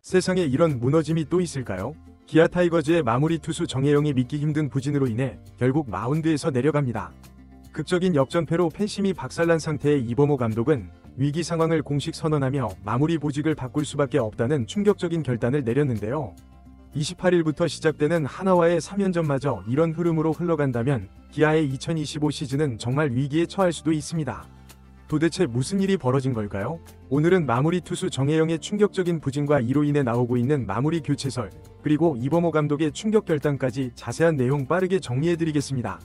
세상에 이런 무너짐이 또 있을까요? 기아 타이거즈의 마무리 투수 정혜영이 믿기 힘든 부진으로 인해 결국 마운드에서 내려갑니다. 극적인 역전패로 팬심이 박살난 상태의 이범호 감독은 위기 상황을 공식 선언하며 마무리 보직을 바꿀 수밖에 없다는 충격적인 결단을 내렸는데요. 28일부터 시작되는 하나와의 3연전마저 이런 흐름으로 흘러간다면 기아의 2025 시즌은 정말 위기에 처할 수도 있습니다. 도대체 무슨 일이 벌어진 걸까요? 오늘은 마무리 투수 정혜영의 충격적인 부진과 이로 인해 나오고 있는 마무리 교체설, 그리고 이범호 감독의 충격 결단까지 자세한 내용 빠르게 정리해드리겠습니다.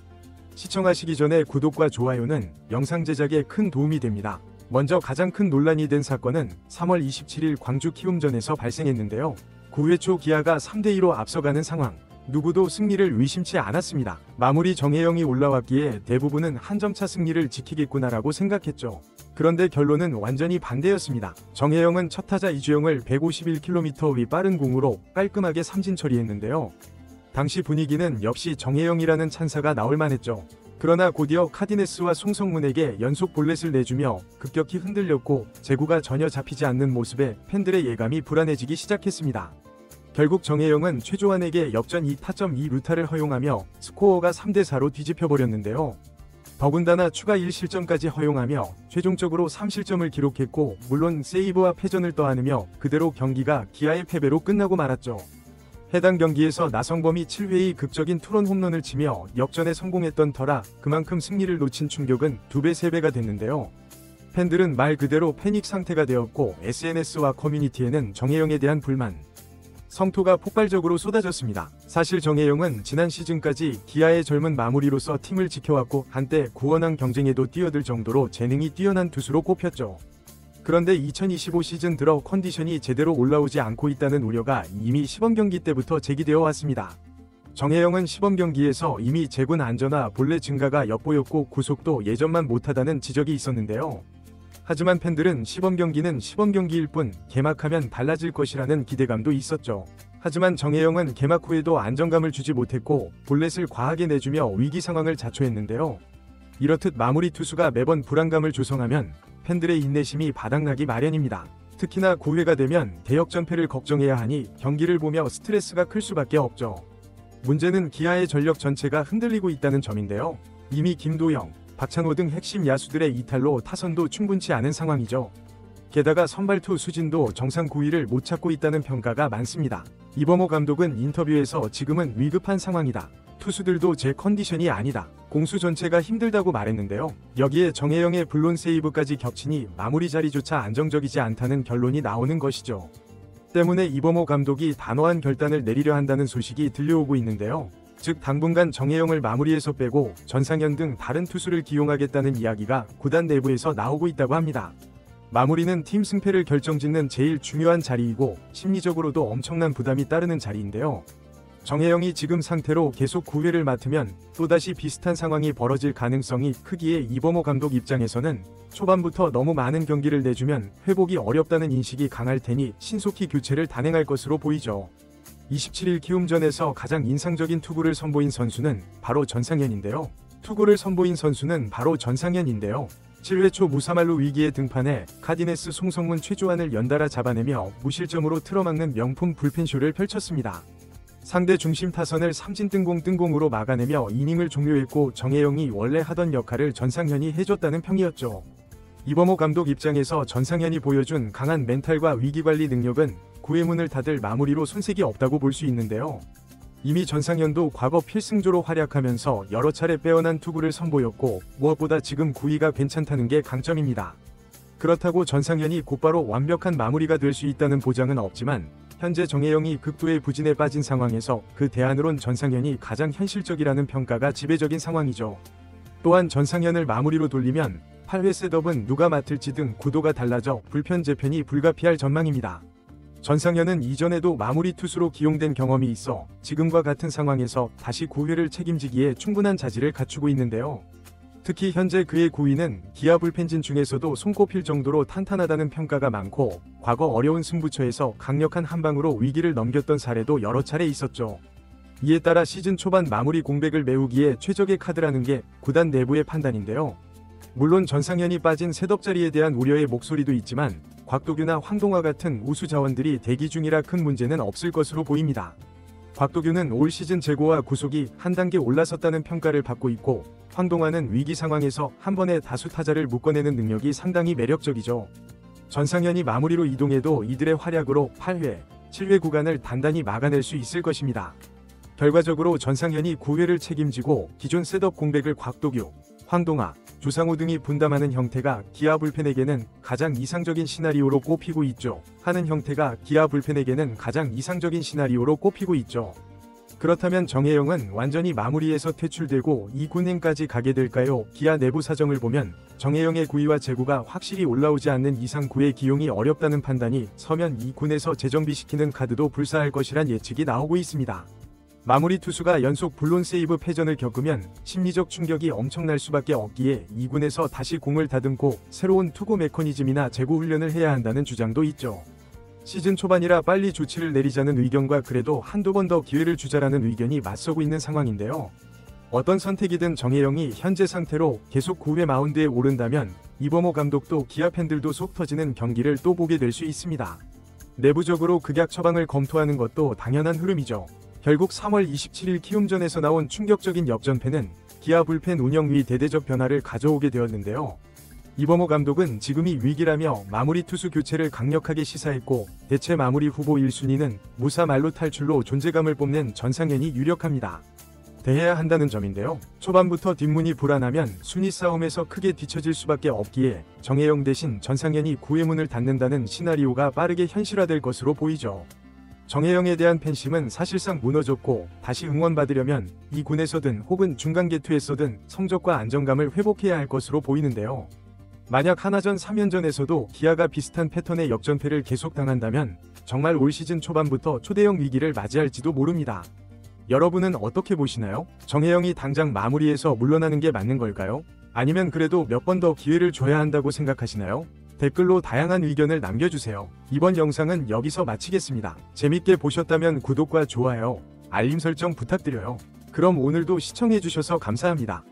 시청하시기 전에 구독과 좋아요는 영상 제작에 큰 도움이 됩니다. 먼저 가장 큰 논란이 된 사건은 3월 27일 광주 키움전에서 발생했는데요. 9회 초 기아가 3대2로 앞서가는 상황. 누구도 승리를 의심치 않았습니다. 마무리 정혜영이 올라왔기에 대부분은 한 점차 승리를 지키겠구나라고 생각했죠. 그런데 결론은 완전히 반대였습니다. 정혜영은 첫 타자 이주영을 151km 위 빠른 공으로 깔끔하게 삼진 처리했는데요. 당시 분위기는 역시 정혜영이라는 찬사가 나올 만했죠. 그러나 곧이어 카디네스와 송성문에게 연속 볼넷을 내주며 급격히 흔들렸고 제구가 전혀 잡히지 않는 모습에 팬들의 예감이 불안해지기 시작했습니다. 결국 정혜영은 최조환에게 역전 2타점 2루타를 허용하며 스코어가 3대4로 뒤집혀버렸는데요. 더군다나 추가 1실점까지 허용하며 최종적으로 3실점을 기록했고, 물론 세이브와 패전을 떠안으며 그대로 경기가 기아의 패배로 끝나고 말았죠. 해당 경기에서 나성범이 7회의 극적인 투런 홈런을 치며 역전에 성공했던 터라 그만큼 승리를 놓친 충격은 2배 3배가 됐는데요. 팬들은 말 그대로 패닉 상태가 되었고, SNS와 커뮤니티에는 정혜영에 대한 불만, 성토가 폭발적으로 쏟아졌습니다. 사실 정혜영은 지난 시즌까지 기아의 젊은 마무리로서 팀을 지켜왔고 한때 구원왕 경쟁에도 뛰어들 정도로 재능이 뛰어난 투수로 꼽혔죠. 그런데 2025 시즌 들어 컨디션이 제대로 올라오지 않고 있다는 우려가 이미 시범경기 때부터 제기되어 왔습니다. 정혜영은 시범경기에서 이미 제군 안전화, 볼넷 증가가 엿보였고 구속도 예전만 못하다는 지적이 있었는데요. 하지만 팬들은 시범경기는 시범경기일 뿐 개막하면 달라질 것이라는 기대감도 있었죠. 하지만 정혜영은 개막 후에도 안정감을 주지 못했고 볼넷을 과하게 내주며 위기 상황을 자초했는데요. 이렇듯 마무리 투수가 매번 불안감을 조성하면 팬들의 인내심이 바닥나기 마련입니다. 특히나 9회가 되면 대역전패를 걱정해야 하니 경기를 보며 스트레스가 클 수밖에 없죠. 문제는 기아의 전력 전체가 흔들리고 있다는 점인데요. 이미 김도영, 박찬호 등 핵심 야수들의 이탈로 타선도 충분치 않은 상황이죠. 게다가 선발투 수진도 정상 구위를 못 찾고 있다는 평가가 많습니다. 이범호 감독은 인터뷰에서 지금은 위급한 상황이다. 투수들도 제 컨디션이 아니다. 공수 전체가 힘들다고 말했는데요. 여기에 정혜영의 불론 세이브까지 겹치니 마무리 자리조차 안정적이지 않다는 결론이 나오는 것이죠. 때문에 이범호 감독이 단호한 결단을 내리려 한다는 소식이 들려오고 있는데요. 즉 당분간 정혜영을 마무리에서 빼고 전상현 등 다른 투수를 기용하겠다는 이야기가 구단 내부에서 나오고 있다고 합니다. 마무리는 팀 승패를 결정짓는 제일 중요한 자리이고 심리적으로도 엄청난 부담이 따르는 자리인데요. 정혜영이 지금 상태로 계속 9회를 맡으면 또다시 비슷한 상황이 벌어질 가능성이 크기에 이범호 감독 입장에서는 초반부터 너무 많은 경기를 내주면 회복이 어렵다는 인식이 강할 테니 신속히 교체를 단행할 것으로 보이죠. 27일 키움전에서 가장 인상적인 투구를 선보인 선수는 바로 전상현인데요. 7회 초 무사말로 위기에 등판해 카디네스 송성문 최조환을 연달아 잡아내며 무실점으로 틀어막는 명품 불펜쇼를 펼쳤습니다. 상대 중심 타선을 삼진 뜬공으로 막아내며 이닝을 종료했고 정혜영이 원래 하던 역할을 전상현이 해줬다는 평이었죠. 이범호 감독 입장에서 전상현이 보여준 강한 멘탈과 위기관리 능력은 9회 문을 닫을 마무리로 손색이 없다고 볼 수 있는데요. 이미 전상현도 과거 필승조로 활약하면서 여러 차례 빼어난 투구를 선보였고 무엇보다 지금 구위가 괜찮다는 게 강점입니다. 그렇다고 전상현이 곧바로 완벽한 마무리가 될 수 있다는 보장은 없지만 현재 정혜영이 극도의 부진에 빠진 상황에서 그 대안으론 전상현이 가장 현실적이라는 평가가 지배적인 상황이죠. 또한 전상현을 마무리로 돌리면 8회 셋업은 누가 맡을지 등 구도가 달라져 불편재편이 불가피할 전망입니다. 전상현은 이전에도 마무리 투수로 기용된 경험이 있어 지금과 같은 상황에서 다시 9회를 책임지기에 충분한 자질을 갖추고 있는데요. 특히 현재 그의 구위는 기아 불펜진 중에서도 손꼽힐 정도로 탄탄하다는 평가가 많고 과거 어려운 승부처에서 강력한 한방으로 위기를 넘겼던 사례도 여러 차례 있었죠. 이에 따라 시즌 초반 마무리 공백을 메우기에 최적의 카드라는 게 구단 내부의 판단인데요. 물론 전상현이 빠진 셋업 자리에 대한 우려의 목소리도 있지만 곽도규나 황동화 같은 우수 자원들이 대기 중이라 큰 문제는 없을 것으로 보입니다. 곽도규는 올 시즌 제고와 구속이 한 단계 올라섰다는 평가를 받고 있고, 황동화는 위기 상황에서 한 번에 다수 타자를 묶어내는 능력이 상당히 매력적이죠. 전상현이 마무리로 이동해도 이들의 활약으로 8회, 7회 구간을 단단히 막아낼 수 있을 것입니다. 결과적으로 전상현이 9회를 책임지고 기존 셋업 공백을 곽도규, 황동화, 조상우 등이 분담하는 형태가 기아 불펜에게는 가장 이상적인 시나리오로 꼽히고 있죠. 그렇다면 정혜영은 완전히 마무리에서 퇴출되고 2군행까지 가게 될까요? 기아 내부 사정을 보면 정혜영의 구위와 제구가 확실히 올라오지 않는 이상 9회 기용이 어렵다는 판단이 서면 2군에서 재정비시키는 카드도 불사할 것이란 예측이 나오고 있습니다. 마무리 투수가 연속 불론 세이브 패전을 겪으면 심리적 충격이 엄청날 수밖에 없기에 2군에서 다시 공을 다듬고 새로운 투구 메커니즘이나 제구 훈련을 해야 한다는 주장도 있죠. 시즌 초반이라 빨리 조치를 내리자는 의견과 그래도 한두 번 더 기회를 주자라는 의견이 맞서고 있는 상황인데요. 어떤 선택이든 정혜영이 현재 상태로 계속 9회 마운드에 오른다면 이범호 감독도 기아 팬들도 속 터지는 경기를 또 보게 될 수 있습니다. 내부적으로 극약 처방을 검토하는 것도 당연한 흐름이죠. 결국 3월 27일 키움전에서 나온 충격적인 역전패는 기아 불펜 운영 위 대대적 변화를 가져오게 되었는데요. 이범호 감독은 지금이 위기라며 마무리 투수 교체를 강력하게 시사했고, 대체 마무리 후보 1순위는 무사 만루 탈출로 존재감을 뽐낸 전상현이 유력합니다. 대해야 한다는 점인데요. 초반부터 뒷문이 불안하면 순위 싸움에서 크게 뒤처질 수밖에 없기에 정혜영 대신 전상현이 9회 문을 닫는다는 시나리오가 빠르게 현실화될 것으로 보이죠. 정혜영에 대한 팬심은 사실상 무너졌고, 다시 응원받으려면 이 군에서든 혹은 중간 개투에서든 성적과 안정감을 회복해야 할 것으로 보이는데요. 만약 하나전 3연전에서도 기아가 비슷한 패턴의 역전패를 계속 당한다면 정말 올 시즌 초반부터 초대형 위기를 맞이할지도 모릅니다. 여러분은 어떻게 보시나요? 정혜영이 당장 마무리에서 물러나는 게 맞는 걸까요? 아니면 그래도 몇 번 더 기회를 줘야 한다고 생각하시나요? 댓글로 다양한 의견을 남겨주세요. 이번 영상은 여기서 마치겠습니다. 재밌게 보셨다면 구독과 좋아요, 알림 설정 부탁드려요. 그럼 오늘도 시청해주셔서 감사합니다.